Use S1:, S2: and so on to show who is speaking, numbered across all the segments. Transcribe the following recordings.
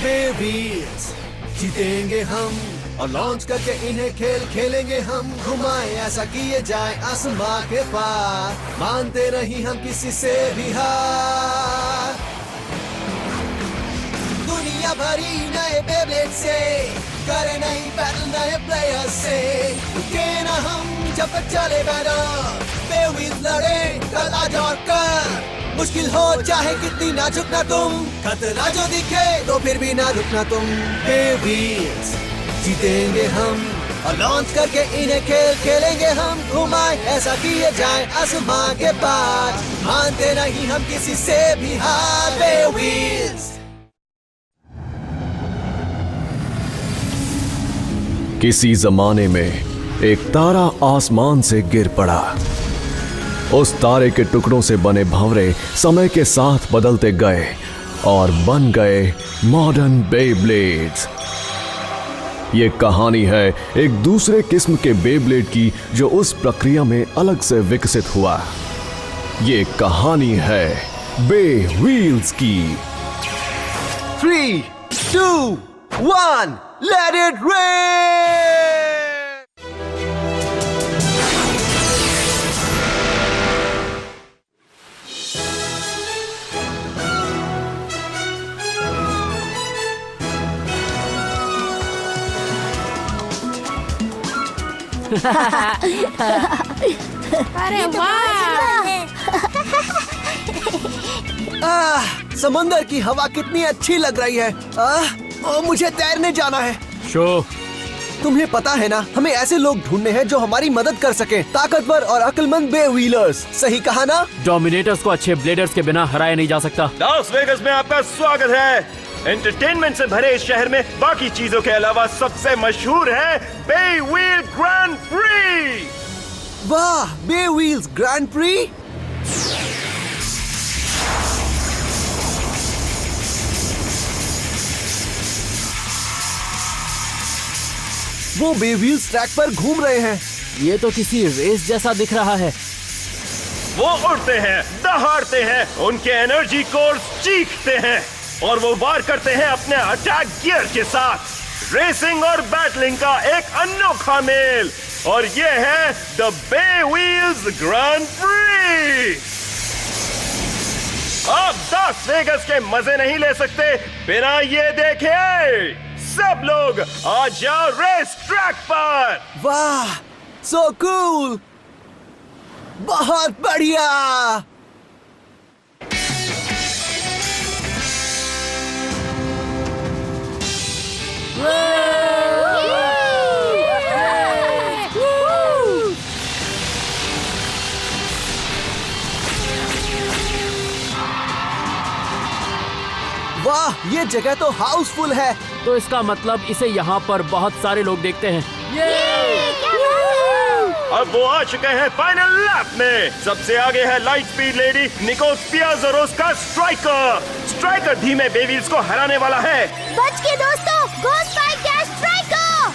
S1: Babies जीतेंगे हम और लॉन्च करके इन्हें खेल खेलेंगे हम। घुमाए ऐसा किए जाए आसमां के पार, मानते नहीं हम किसी से भी हार। दुनिया भरी नए बेब्लेड से करे नहीं बैटल नए प्लेयर से, रुके ना हम जब तक चले बैनर। बेव्हील्स लड़े कल आज और कर, मुश्किल हो चाहे कितनी ना झुकना तुम, खतरा जो दिखे तो फिर भी ना रुकना तुम। बेव्हील्स जीतेंगे हम और लॉन्च करके इन्हें खेल खेलेंगे हम। घुमाए ऐसा किए जाए आसमां के पार, मानते नहीं हम किसी से भी हार। बेव्हील्स।
S2: किसी जमाने में एक तारा आसमान से गिर पड़ा। उस तारे के टुकड़ों से बने भंवरे समय के साथ बदलते गए और बन गए मॉडर्न बेब्लेड्स। ये कहानी है एक दूसरे किस्म के बेब्लेड की जो उस प्रक्रिया में अलग से विकसित हुआ। ये कहानी है बेव्हील्स की।
S1: 3, 2, 1, let it rain!
S3: अरे वाह!
S1: समंदर की हवा कितनी अच्छी लग रही है। मुझे तैरने जाना है।
S4: शो
S1: तुम्हें पता है ना, हमें ऐसे लोग ढूंढने हैं जो हमारी मदद कर सके। ताकतवर और अक्लमंद बेव्हीलर्स। सही कहा ना?
S4: डोमिनेटर्स को अच्छे ब्लेडर्स के बिना हराया नहीं जा सकता।
S5: लास वेगस में आपका स्वागत है। एंटरटेनमेंट से भरे इस शहर में बाकी चीजों के अलावा सबसे मशहूर है बेव्हील ग्रैंड प्री।
S1: वाह, बेव्हील्स ग्रैंड प्री। वो बेव्हील्स ट्रैक पर घूम रहे हैं।
S4: ये तो किसी रेस जैसा दिख रहा है।
S5: वो उड़ते हैं, दहाड़ते हैं, उनके एनर्जी कोर्स चीखते हैं और वो वार करते हैं अपने अटैक गियर के साथ। रेसिंग और बैटलिंग का एक अनोखा मेल, और ये है द बेव्हील्स ग्रैंड प्री। आप लास वेगस के मजे नहीं ले सकते बिना ये देखे। सब लोग आ जाओ रेस ट्रैक पर।
S1: वाह, सो कूल। बहुत बढ़िया। वाह, ये जगह तो हाउसफुल है।
S4: तो इसका मतलब इसे यहाँ पर बहुत सारे लोग देखते हैं।
S5: अब वो आ चुके हैं फाइनल लैप में। सबसे आगे है लाइट स्पीड लेडी निको स्पियर्स और उसका स्ट्राइकर। स्ट्राइकर धीमे बेव्हील्स को हराने वाला है।
S3: बच के दोस्तों, गो स्पाइक डैश स्ट्राइकर!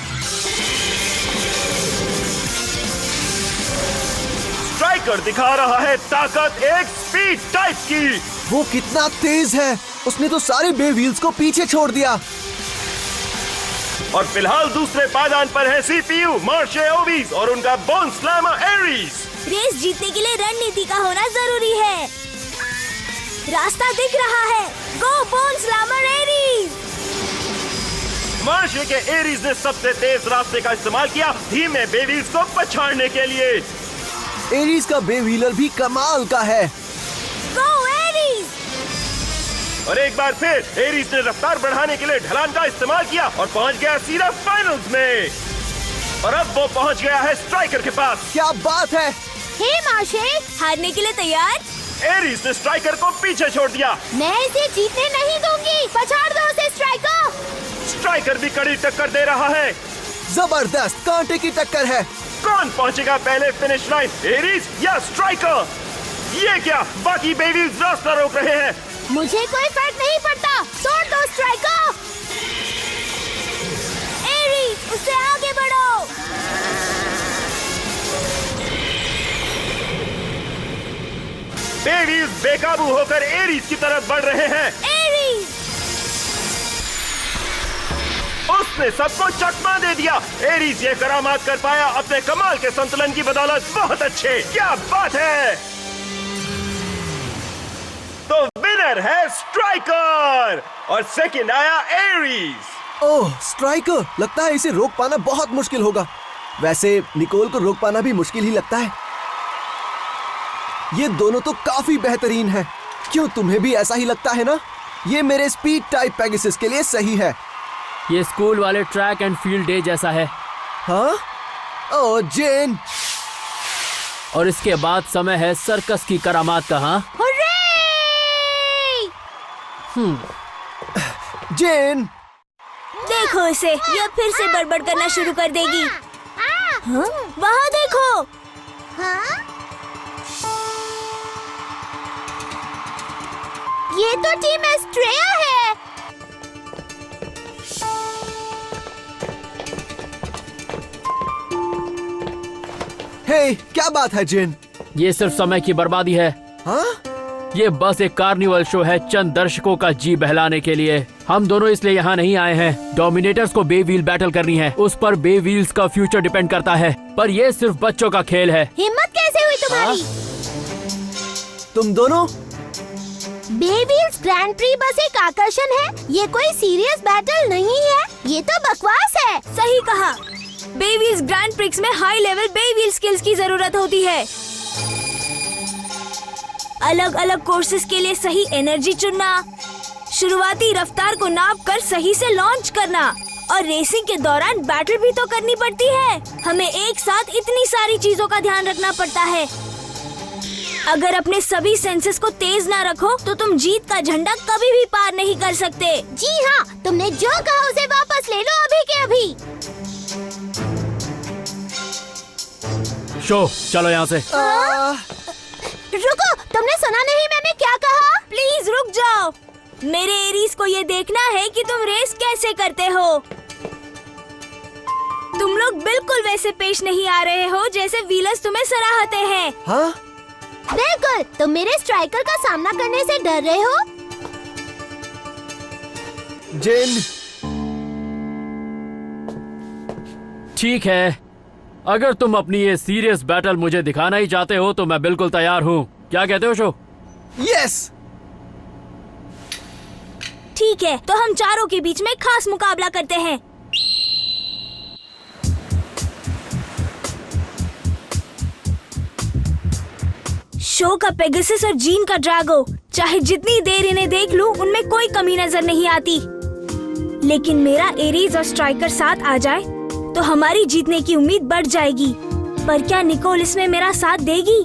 S5: स्ट्राइकर दिखा रहा है ताकत एक स्पीड टाइप की।
S1: वो कितना तेज है। उसने तो सारे बेव्हील्स को पीछे छोड़ दिया।
S5: और फिलहाल दूसरे पायदान पर है सीपीयू मार्शे ओवीज और उनका बोन स्लैमर एरीज।
S3: रेस जीतने के लिए रणनीति का होना जरूरी है। रास्ता दिख रहा है। गो बोन स्लैमर एरीज!
S5: मार्शे के एरीज ने सबसे तेज रास्ते का इस्तेमाल किया धीमे बेव्हील्स को पछाड़ने के लिए।
S1: एरीज का बेव्हीलर भी कमाल का है।
S3: गो एरीज!
S5: और एक बार फिर एरीज ने रफ्तार बढ़ाने के लिए ढलान का इस्तेमाल किया और पहुंच गया सीधा फाइनल्स में। और अब वो पहुंच गया है स्ट्राइकर के पास।
S1: क्या बात है।
S3: हे मार्शे, हारने के लिए तैयार?
S5: एरीज ने स्ट्राइकर को पीछे छोड़ दिया।
S3: मैं इसे जीतने नहीं दूंगी। पछाड़ दो उसे स्ट्राइकर!
S5: स्ट्राइकर भी कड़ी टक्कर दे रहा है।
S1: जबरदस्त कांटे की टक्कर है।
S5: कौन पहुंचेगा पहले फिनिश लाइन, एरीज या स्ट्राइकर? ये क्या, बाकी बेव्हील्स रास्ता रोक रहे हैं।
S3: मुझे कोई फर्क नहीं पड़ता। तोड़ दो स्ट्राइकर! एरीज, उससे आगे बढ़ो।
S5: बेव्हील्स बेकाबू होकर एरीज की तरफ बढ़ रहे हैं।
S3: एरीज!
S5: उसने सबको चकमा दे दिया। एरीज ये करामात कर पाया अपने कमाल के संतुलन की बदौलत। बहुत अच्छे, क्या बात है। तो विनर है स्ट्राइकर और सेकंड आया एरीज।
S1: ओह, स्ट्राइकर। लगता है इसे रोक पाना बहुत मुश्किल होगा। वैसे निकोल को रोक पाना भी मुश्किल ही लगता है। ये दोनों तो काफी बेहतरीन हैं। क्यों, तुम्हें भी ऐसा ही लगता है ना? ये मेरे स्पीड टाइप पेगासस के लिए सही है।
S4: ये स्कूल वाले ट्रैक एंड फील्ड डे जैसा है।
S1: हाँ? ओह जेन।
S4: और इसके बाद समय है सर्कस की करामात का। हाँ,
S1: जेन,
S3: देखो इसे, ये फिर से बड़बड़ करना शुरू कर देगी। हाँ? वहाँ देखो।
S6: ये तो टीम एस्ट्रेया है।
S1: हे, क्या बात है जेन?
S4: ये सिर्फ समय की बर्बादी है।
S1: हाँ?
S4: ये बस एक कार्निवल शो है चंद दर्शकों का जी बहलाने के लिए। हम दोनों इसलिए यहाँ नहीं आए हैं। डोमिनेटर्स को बे व्हील बैटल करनी है। उस पर बे व्हील्स का फ्यूचर डिपेंड करता है। पर ये सिर्फ बच्चों का खेल है।
S6: हिम्मत कैसे हुई तुम्हारी?
S1: तुम दोनों?
S6: बे व्हील्स ग्रैंड प्री बस एक आकर्षण है। ये कोई सीरियस बैटल नहीं है। ये तो बकवास है।
S3: सही कहा। बे व्हील्स ग्रैंड प्रिक्स में हाई लेवल बे व्हील स्किल्स की जरूरत होती है। अलग अलग कोर्सेज के लिए सही एनर्जी चुनना, शुरुआती रफ्तार को नाप कर सही से लॉन्च करना और रेसिंग के दौरान बैटल भी तो करनी पड़ती है। हमें एक साथ इतनी सारी चीजों का ध्यान रखना पड़ता है। अगर अपने सभी सेंसेस को तेज ना रखो तो तुम जीत का झंडा कभी भी पार नहीं कर सकते।
S6: जी हाँ, तुमने जो कहा उसे वापस ले लो अभी के अभी।
S4: शो, चलो यहाँ से।
S6: रुको, तुमने सुना नहीं मैंने क्या कहा?
S3: प्लीज रुक जाओ। मेरे एरीज को ये देखना है कि तुम रेस कैसे करते हो। तुम लोग बिल्कुल वैसे पेश नहीं आ रहे हो जैसे व्हीलर्स तुम्हें सराहते हैं।
S1: हाँ?
S6: बिल्कुल। तुम मेरे स्ट्राइकर का सामना करने से डर रहे हो?
S1: जेन,
S4: ठीक है, अगर तुम अपनी ये सीरियस बैटल मुझे दिखाना ही चाहते हो तो मैं बिल्कुल तैयार हूँ। क्या कहते हो शो?
S1: यस।
S3: ठीक है, तो हम चारों के बीच में खास मुकाबला करते हैं। शो का पेगासस और जीन का ड्रैगो, चाहे जितनी देर इन्हें देख लूं, उनमें कोई कमी नजर नहीं आती। लेकिन मेरा एरीज और स्ट्राइकर साथ आ जाए तो हमारी जीतने की उम्मीद बढ़ जाएगी। पर क्या निकोल इसमें मेरा साथ देगी?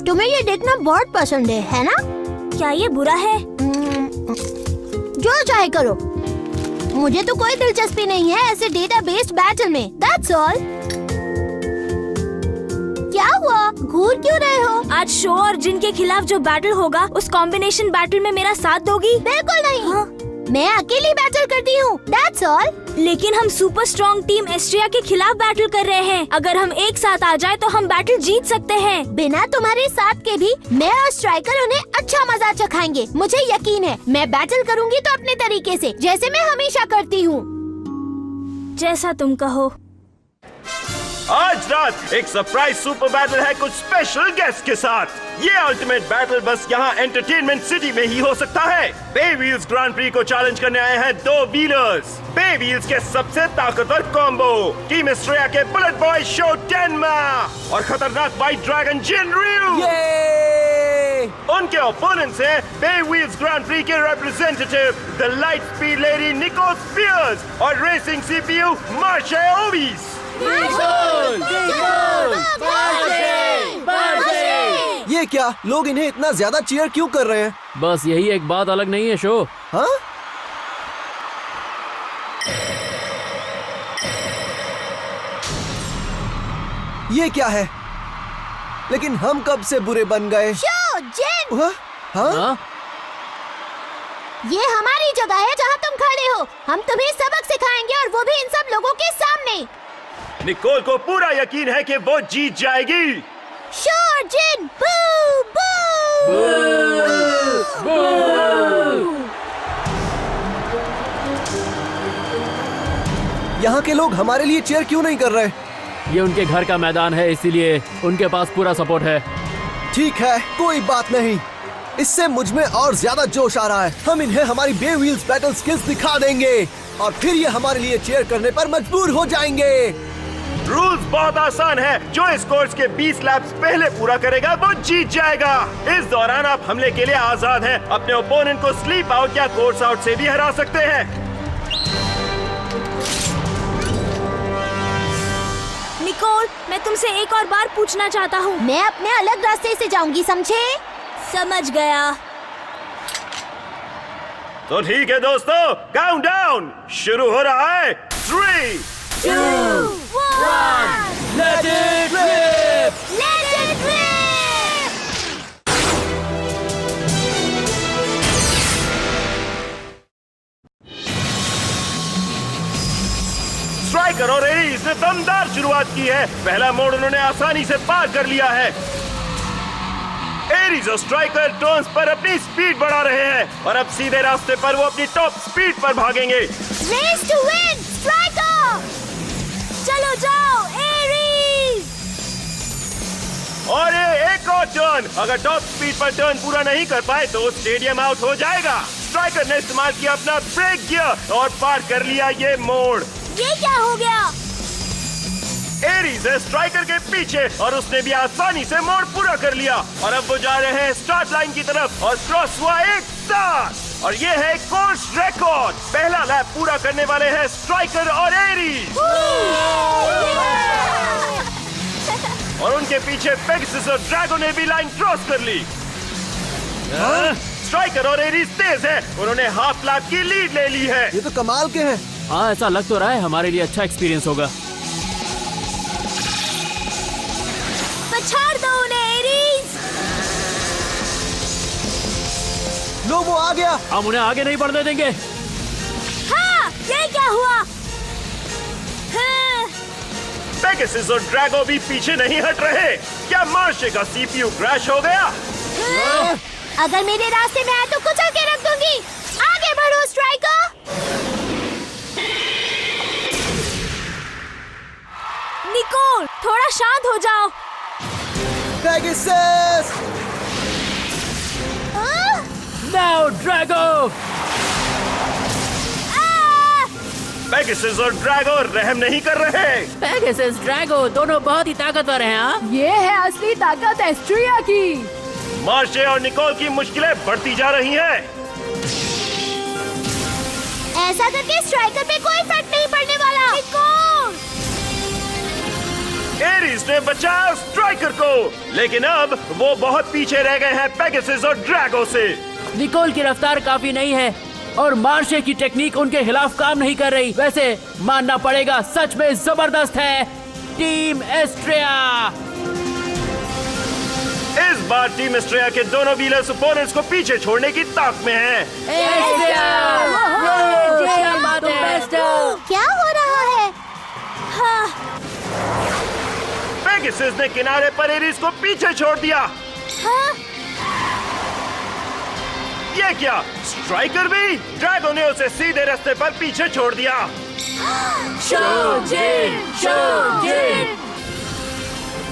S6: तुम्हें ये देखना बहुत पसंद है ना?
S3: क्या ये बुरा है?
S6: जो चाहे करो, मुझे तो कोई दिलचस्पी नहीं है ऐसे डेटा बेस्ड बैटल में। That's all। क्या हुआ? घूर क्यों रहे हो?
S3: आज शो और जिन के खिलाफ जो बैटल होगा, उस कॉम्बिनेशन बैटल में मेरा साथ दोगी?
S6: बिल्कुल नहीं।
S3: हाँ?
S6: मैं अकेली बैटल करती हूँ। That's all।
S3: लेकिन हम सुपर स्ट्रॉन्ग टीम एस्ट्रिया के खिलाफ बैटल कर रहे हैं। अगर हम एक साथ आ जाए तो हम बैटल जीत सकते हैं।
S6: बिना तुम्हारे साथ के भी मैं और स्ट्राइकर उन्हें अच्छा मजा चखाएंगे। मुझे यकीन है मैं बैटल करूँगी तो अपने तरीके से, जैसे मैं हमेशा करती हूँ।
S3: जैसा तुम कहो।
S5: आज रात एक सरप्राइज सुपर बैटल है कुछ स्पेशल गेस्ट के साथ। ये अल्टीमेट बैटल बस यहाँ एंटरटेनमेंट सिटी में ही हो सकता है। बे व्हील्स ग्रांड प्री को चैलेंज करने आए हैं दो व्हीलर्स। बे व्हील्स के सबसे ताकतवर कॉम्बो टीम एस्ट्रेया के बुलेट बॉय शो टेनमा और खतरनाक व्हाइट ड्रैगन जिनरyu। उनके ओपोनेंट्स हैं बे व्हील्स ग्रांड प्री के representative the light speed lady निको स्पियर्स और रेसिंग सीपीयू मार्शे ओविस।
S1: ये क्या, लोग इन्हें इतना ज्यादा चीयर क्यों कर रहे हैं?
S4: बस यही एक बात अलग नहीं है शो।
S1: हाँ? ये क्या है? लेकिन हम कब से बुरे बन गए?
S6: शो, जिन!
S1: हाँ?
S4: हाँ?
S6: ये हमारी जगह है जहाँ तुम खड़े हो। हम तुम्हें सबक सिखाएंगे और वो भी इन सब लोगों के सामने।
S5: निकोल को पूरा यकीन है कि वो जीत जाएगी।
S6: शो और जिन, बू बू।
S1: यहाँ के लोग हमारे लिए चीयर क्यों नहीं कर रहे?
S4: ये उनके घर का मैदान है, इसीलिए उनके पास पूरा सपोर्ट है।
S1: ठीक है, कोई बात नहीं। इससे मुझ में और ज्यादा जोश आ रहा है। हम इन्हें हमारी बे व्हील्स बैटल स्किल्स दिखा देंगे और फिर ये हमारे लिए चीयर करने पर मजबूर हो जाएंगे।
S5: रूल्स बहुत आसान है। जो इस कोर्स के 20 लैप्स पहले पूरा करेगा वो जीत जाएगा। इस दौरान आप हमले के लिए आजाद हैं। अपने ओपोनेंट को स्लीप आउट या कोर्स आउट से भी हरा सकते हैं।
S3: निकोल, मैं तुमसे एक और बार पूछना चाहता हूँ।
S6: मैं अपने अलग रास्ते से जाऊंगी, समझे?
S3: समझ गया।
S5: तो ठीक है दोस्तों, काउंटडाउन शुरू हो रहा है। 3,
S3: 2, 1,
S4: Let it rip!
S6: Let it rip!
S5: Striker और एरीज ने दमदार शुरुआत की है। पहला मोड़ उन्होंने आसानी से पार कर लिया है। एरीज और स्ट्राइकर टर्न्स पर अपनी स्पीड बढ़ा रहे हैं और अब सीधे रास्ते पर वो अपनी टॉप स्पीड पर भागेंगे।
S6: Race to win, Striker!
S3: चलो जाओ एरीज।
S5: और ये एक और टर्न, अगर टॉप स्पीड पर टर्न पूरा नहीं कर पाए तो स्टेडियम आउट हो जाएगा। स्ट्राइकर ने इस्तेमाल किया अपना ब्रेक गियर और पार कर लिया ये मोड़।
S3: ये क्या हो गया?
S5: एरीज है स्ट्राइकर के पीछे और उसने भी आसानी से मोड़ पूरा कर लिया और अब वो जा रहे हैं स्टार्ट लाइन की तरफ और क्रॉस हुआ एक साथ और ये है कोर्स रिकॉर्ड। पहला लैप पूरा करने वाले हैं स्ट्राइकर और एरीज और उनके पीछे पेगासस और ड्रैगो ने भी लाइन क्रॉस कर ली। स्ट्राइकर और एरीज तेज है, उन्होंने हाफ लैप की लीड ले ली है।
S1: ये तो कमाल के हैं।
S4: हाँ, ऐसा लग तो रहा है हमारे लिए अच्छा एक्सपीरियंस होगा।
S3: पछाड़ दो उन्हें एरीज।
S1: लो वो आ गया।
S4: हम उन्हें आगे नहीं बढ़ने देंगे।
S3: हाँ, ये क्या हुआ? हाँ।
S5: पेगासस और ड्रैगो भी पीछे नहीं हट रहे। क्या मार्शे का सीपीयू क्रैश हो गया?
S3: हाँ।
S6: अगर मेरे रास्ते में आए तो कुचल के रख दूंगी। आगे बढ़ो स्ट्राइकर।
S3: निकोल, थोड़ा शांत हो जाओ।
S1: पेगासस!
S4: Now Drago!
S5: पेगासस और ड्रैगो रहम नहीं कर रहे।
S4: पेगासस, ड्रैगो दोनों बहुत ही ताकतवर हैं। हाँ,
S7: ये है असली ताकत एस्ट्रिया की।
S5: मार्शे और निकोल की मुश्किलें बढ़ती जा रही हैं।
S6: ऐसा करके स्ट्राइकर पे कोई फर्क नहीं पड़ने वाला। निकोल!
S5: एरीज ने बचाया स्ट्राइकर को, लेकिन अब वो बहुत पीछे रह गए हैं पेगासस और ड्रैगो से।
S4: निकोल की रफ्तार काफी नहीं है और मार्शे की टेक्निक उनके खिलाफ काम नहीं कर रही। वैसे मानना पड़ेगा, सच में जबरदस्त है टीम एस्ट्रिया।
S5: इस बार टीम एस्ट्रिया के दोनों व्हीलर्स ओपोनेंट्स को पीछे छोड़ने की ताक में हैं।
S6: क्या हो रहा है?
S3: हाँ।
S5: पेगासस ने किनारे पर एरीज को पीछे छोड़ दिया।
S3: हाँ?
S5: ये क्या, स्ट्राइकर भी? ड्रैगो ने उसे सीधे रास्ते पर पीछे छोड़ दिया।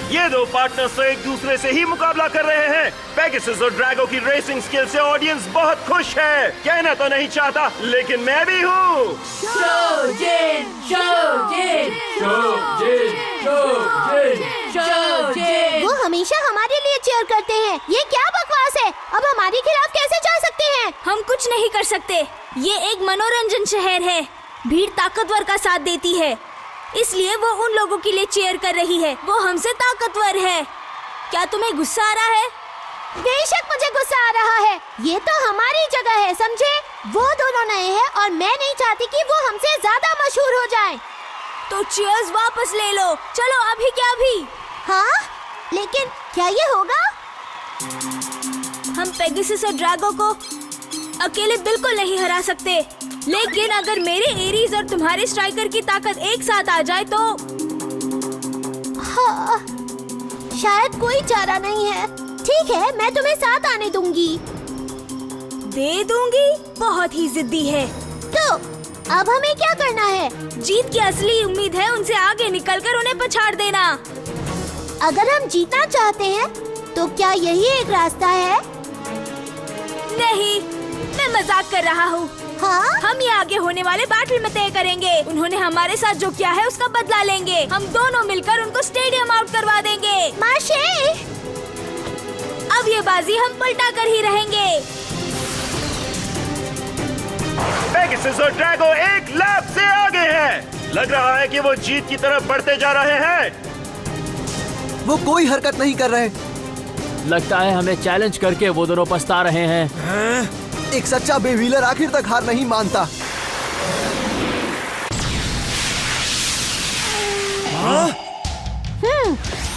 S5: ये दो पार्टनर्स तो एक दूसरे से ही मुकाबला कर रहे हैं। पेगासस और ड्रैगो की रेसिंग स्किल से ऑडियंस बहुत खुश है। कहना तो नहीं चाहता, लेकिन मैं भी हूँ।
S6: वो हमेशा हमारे लिए चीयर करते हैं। ये क्या बकवास है? अब हमारे खिलाफ कैसे जा सकते हैं?
S3: हम कुछ नहीं कर सकते। ये एक मनोरंजन शहर है। भीड़ ताकतवर का साथ देती है, इसलिए वो उन लोगों के लिए चीयर कर रही है। वो हमसे ताकतवर है। क्या तुम्हें गुस्सा आ रहा है?
S6: बेशक मुझे गुस्सा आ रहा है। ये तो हमारी जगह है, समझे? वो दोनों नए हैं और मैं नहीं चाहती कि वो हमसे ज्यादा मशहूर हो जाएं।
S3: तो चीयर्स वापस ले लो। चलो अभी क्या अभी।
S6: हाँ? लेकिन क्या ये होगा?
S3: हम पेगासस और ड्रैगो को अकेले बिल्कुल नहीं हरा सकते, लेकिन अगर मेरे एरीज और तुम्हारे स्ट्राइकर की ताकत एक साथ आ जाए तो
S6: हाँ, शायद कोई चारा नहीं है। ठीक है, मैं तुम्हें साथ आने दूंगी।
S3: दे दूंगी? बहुत ही जिद्दी है।
S6: तो अब हमें क्या करना है?
S3: जीत की असली उम्मीद है उनसे आगे निकलकर उन्हें पछाड़ देना।
S6: अगर हम जीतना चाहते हैं तो क्या यही एक रास्ता है?
S3: नहीं, मैं मजाक कर रहा हूँ।
S6: हाँ?
S3: हम ये आगे होने वाले बैटल में तय करेंगे। उन्होंने हमारे साथ जो किया है उसका बदला लेंगे। हम दोनों मिलकर उनको स्टेडियम आउट करवा देंगे।
S6: माशे,
S3: अब ये बाजी हम पलटा कर ही रहेंगे।
S5: पेगासस और ड्रैगो एक लैप से आगे हैं। लग रहा है कि वो जीत की तरफ बढ़ते जा रहे हैं।
S1: वो कोई हरकत नहीं कर रहे।
S4: लगता है हमें चैलेंज करके वो दोनों पछता रहे हैं।
S1: एक सच्चा बेव्हीलर आखिर तक हार नहीं मानता।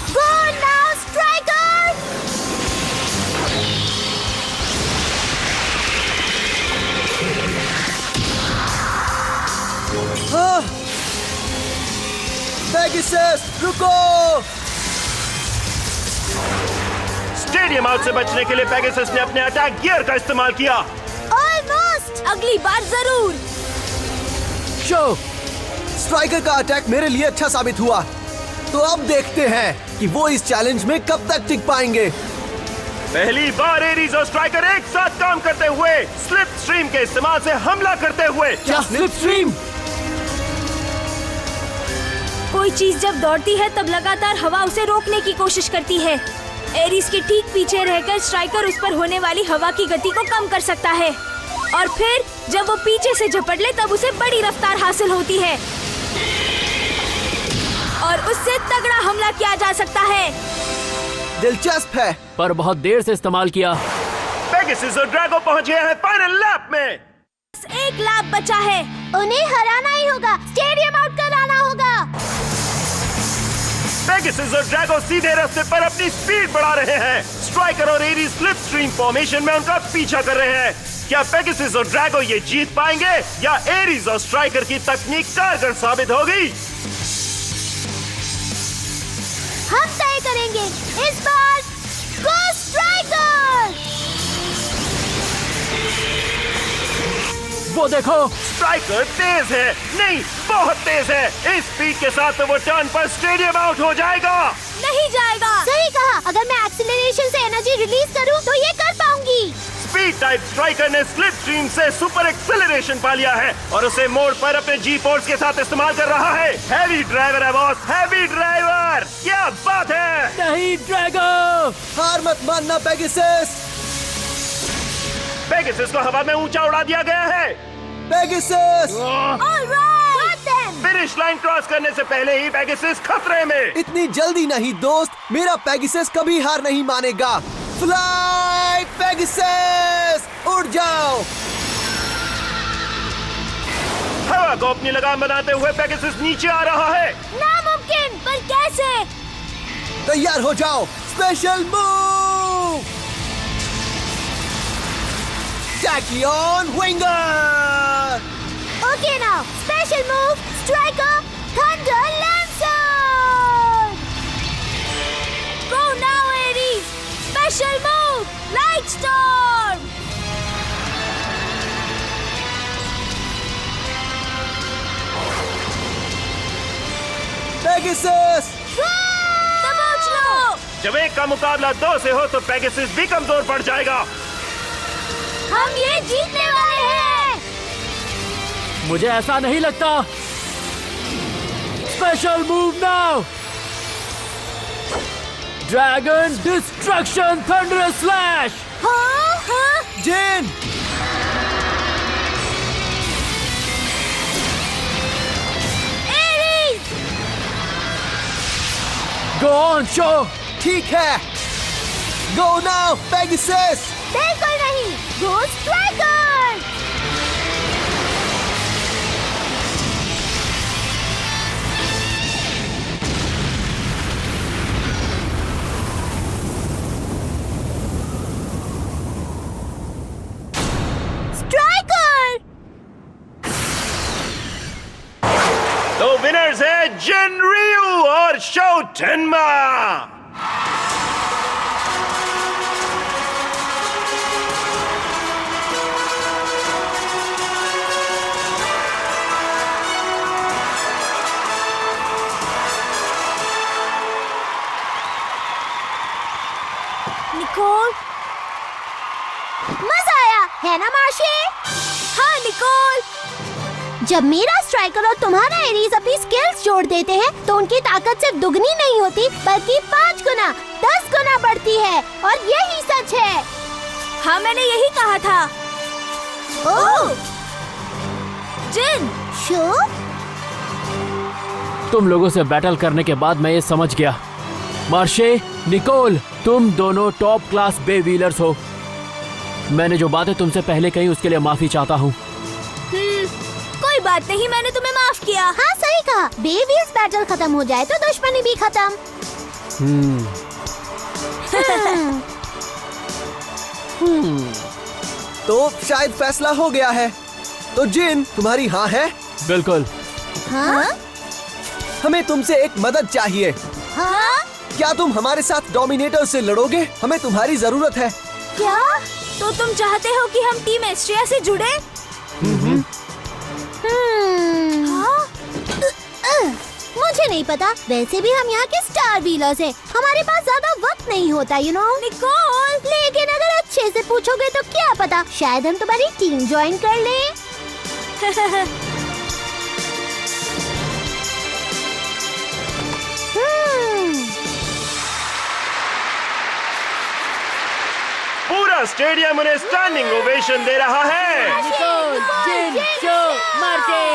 S6: Go now, Striker!
S1: पेगासस, रुको!
S5: स्टेडियम आउट से बचने के लिए पेगासस ने अपने अटैक गियर का इस्तेमाल किया।
S6: Almost!
S3: अगली बार जरूर।
S4: शो,
S1: स्ट्राइकर का अटैक मेरे लिए अच्छा साबित हुआ। तो अब देखते हैं कि वो इस चैलेंज में कब तक टिक पाएंगे।
S5: पहली बार एरीज और स्ट्राइकर एक साथ काम करते हुए स्लिप स्ट्रीम के इस्तेमाल से हमला करते हुए।
S4: क्या स्लिप स्ट्रीम?
S3: कोई चीज जब दौड़ती है तब लगातार हवा उसे रोकने की कोशिश करती है। एरिस के ठीक पीछे रहकर स्ट्राइकर उस पर होने वाली हवा की गति को कम कर सकता है और फिर जब वो पीछे से झपट ले तब उसे बड़ी रफ्तार हासिल होती है और उससे तगड़ा हमला किया जा सकता है।
S1: दिलचस्प है।
S4: पर बहुत देर से इस्तेमाल किया।
S5: पेगासस और ड्रैगो पहुंचे हैं फाइनल लैप में।
S3: बस एक लैप बचा है।
S6: उन्हें हराना ही होगा, स्टेडियम आउट कराना होगा।
S5: पेगासस और ड्रैगो सीधे रास्ते पर अपनी स्पीड बढ़ा रहे हैं। स्ट्राइकर और एरीज स्लिप स्ट्रीम फॉर्मेशन में उनका पीछा कर रहे हैं। क्या पेगासस और ड्रैगो ये जीत पाएंगे या एरीज और स्ट्राइकर की तकनीक कारगर साबित होगी?
S6: हम तय करेंगे इस बार। गो स्ट्राइकर!
S4: वो देखो,
S5: स्ट्राइकर तेज है, नहीं बहुत तेज है। इस स्पीड के साथ तो वो टर्न पर स्टेडियम आउट हो जाएगा।
S3: नहीं जाएगा।
S6: सही कहा। अगर मैं एक्सीलरेशन से एनर्जी रिलीज करूं तो ये कर पाऊंगी।
S5: स्पीड टाइप स्ट्राइकर ने स्लिप स्ट्रीम से सुपर एक्सेलरेशन पा लिया है और उसे मोड़ पर अपने जी फोर्स के साथ इस्तेमाल कर रहा है। हैवी ड्राइवर है बॉस, हैवी ड्राइवर। क्या बात है।
S4: नहीं ड्रैगो।
S1: हार मत मानना पेगासस।
S5: पेगासस को हवा में ऊंचा उड़ा दिया गया है।
S1: पेगासस!
S5: फिनिश लाइन क्रॉस करने से पहले ही पेगासस खतरे में।
S1: इतनी जल्दी नहीं दोस्त, मेरा पेगासस कभी हार नहीं मानेगा। फ्लाई पेगासस, उड़ जाओ।
S5: हवा को अपनी लगाम बनाते हुए पेगासस नीचे आ रहा है।
S3: नामुमकिन, पर कैसे?
S1: तैयार हो जाओ, special move. Tachyon winger.
S6: Okay now, special move, striker, thunder lancer.
S3: Go now Aries, special move, light storm.
S1: Pegasus!
S3: दबोच लो।
S5: जब एक का मुकाबला 2 से हो तो पेगासस भी कमजोर पड़ जाएगा।
S3: हम ये जीतने वाले हैं।
S4: मुझे ऐसा नहीं लगता। Special move now. Dragon destruction thunder slash.
S3: हाँ?
S1: जेन!
S3: एरीज!
S4: Go on show.
S1: ठीक है। Go now Pegasus!
S6: बिल्कुल नहीं, गो स्ट्राइकर! स्ट्राइकर!
S5: तो विनर्स है जिनरियो और शो टेनमा।
S6: मजा आया है ना मार्शे?
S3: हाँ निकोल।
S6: जब मेरा स्ट्राइकर और तुम्हारा एरीज अपनी स्किल्स जोड़ देते हैं तो उनकी ताकत सिर्फ दुगनी नहीं होती बल्कि 5 गुना 10 गुना बढ़ती है और यही सच है।
S3: हाँ मैंने यही कहा था। ओह जिन,
S6: शो
S4: तुम लोगों से बैटल करने के बाद मैं ये समझ गया। मार्शे, निकोल, तुम दोनों टॉप क्लास बे व्हीलर्स हो। मैंने जो बातें तुमसे पहले कही उसके लिए माफी चाहता हूँ।
S3: कोई बात नहीं, मैंने तुम्हें माफ किया।
S6: हाँ सही कहा। बे व्हील्स बैटल खत्म हो जाए तो दुश्मनी भी खत्म।
S1: तो शायद फैसला हो गया है। तो जिन, तुम्हारी हाँ है?
S4: बिल्कुल।
S6: हाँ?
S1: हमें तुमसे एक मदद चाहिए।
S6: हाँ?
S1: क्या तुम हमारे साथ डोमिनेटर से लड़ोगे? हमें तुम्हारी जरूरत है।
S6: क्या?
S3: तो तुम चाहते हो कि हम टीम एस्ट्रिया से जुड़े?
S6: हाँ? मुझे नहीं पता। वैसे भी हम यहाँ के स्टार व्हीलर्स हैं। हमारे पास ज्यादा वक्त नहीं होता, यू नो।
S3: निकोल,
S6: लेकिन अगर अच्छे से पूछोगे तो क्या पता, शायद हम तुम्हारी टीम ज्वाइन कर लें।
S5: पूरा स्टेडियम उन्हें स्टैंडिंग ओवेशन दे रहा है।
S4: निकोल, जिन, शो, मार्शे।